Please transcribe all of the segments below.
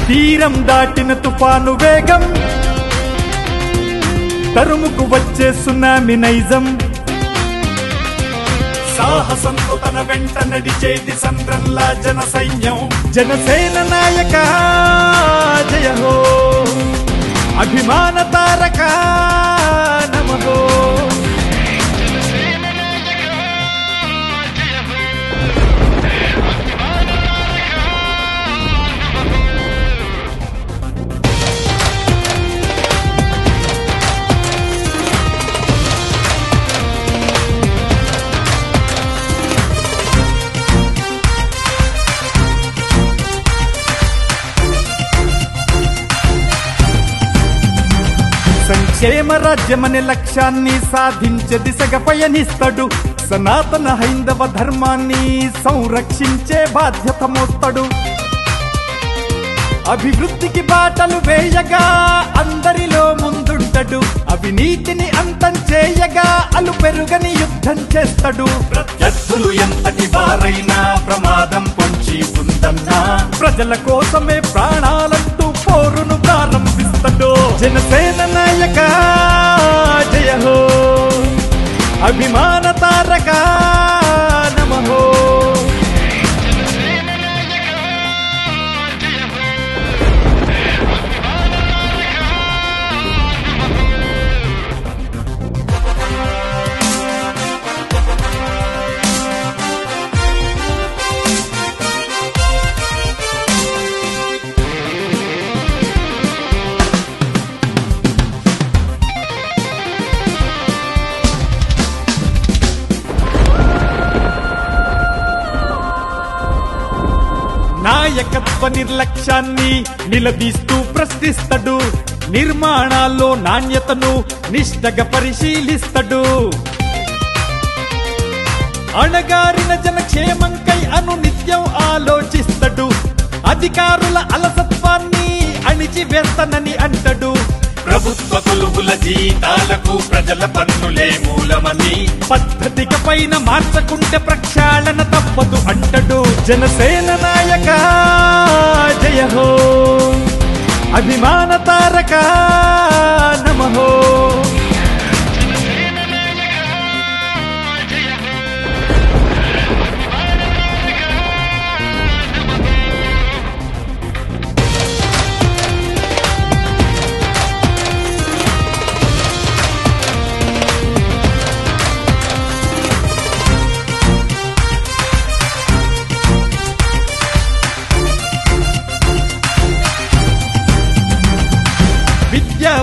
తీరం దాటిన తుఫాను వేగం, తరుముకు వచ్చే సునామీ నైజం, సాహసంతో తన వెంట నడిచేది సంద్రంలా జన సైన్యం. జనసేన నాయక జయ హో, అభిమాన తారక నమో. సంక్షేమ రాజ్యమనే లక్ష్యాన్ని సాధించే దిశగా పయనిస్తాడు. సనాతన హైందవ ధర్మాన్ని సంరక్షించే బాధ్యత మోస్తాడు. అభివృద్ధికి బాటలు వేయగా అందరిలో ముందుంటాడు. అవినీతిని అంతం చేయగా అలు పెరుగని యుద్ధం చేస్తాడు. ప్రత్యర్థులు ఎంతటి వారైనా ప్రమాదం పొంచి ఉందన్నా ప్రజల కోసమే ప్రాణాలంటూ పోరును ప్రారంభిస్తాడు. జనసేన నాయక జయ హో, అభిమాన తారక నమో. నాయకత్వ నిర్లక్ష్యాన్ని నిలదీస్తూ ప్రశ్నిస్తాడు. నిర్మాణాల్లో నాణ్యతను నిష్ఠగా పరిశీలిస్తాడు. అణగారిన జనక్షేమంకై అనునిత్యం ఆలోచిస్తాడు. అధికారుల అలసత్వాన్ని అణిచివేస్తానని అంటాడు. ప్రభుత్వ కొలువుల జీతాలకు ప్రజల పన్నులే మూలమని పద్ధతిక పైన మార్చకుంటే ప్రక్షాళన తప్పదు అంటాడు. జనసేన నాయక జయ హో, అభిమాన తారక నమో.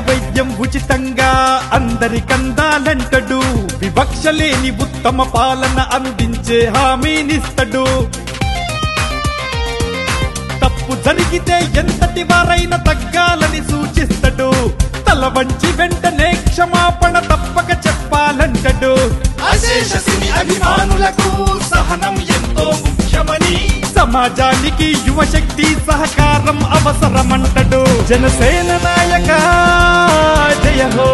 వైద్యం ఉచితంగా అందరికందాలంటాడు. వివక్ష లేని ఉత్తమ పాలన అందించే హామీనిస్తాడు. తప్పు జరిగితే ఎంతటి వారైనా తగ్గాలని సూచిస్తాడు. తల వంచి వెంటనే క్షమాపణ తప్పక చెప్పాలంటాడు. అశేష సినీ అభిమానులకు సహనం ఎంతో ముఖ్యమని, సమాజానికి యువశక్తి సహకారం అవసరమంటాడు. జనసేన నాయక జయ హో,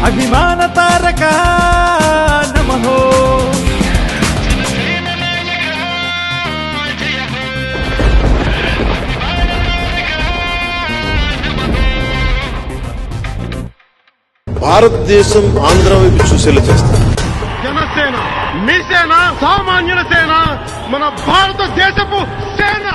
అభిమాన తారక నమో. భారతదేశం ఆంధ్ర వైపు చూసేలా చేస్తారు. జనసేన మీ సేన, సామాన్యుల సేన, మన భారతదేశపు సేన.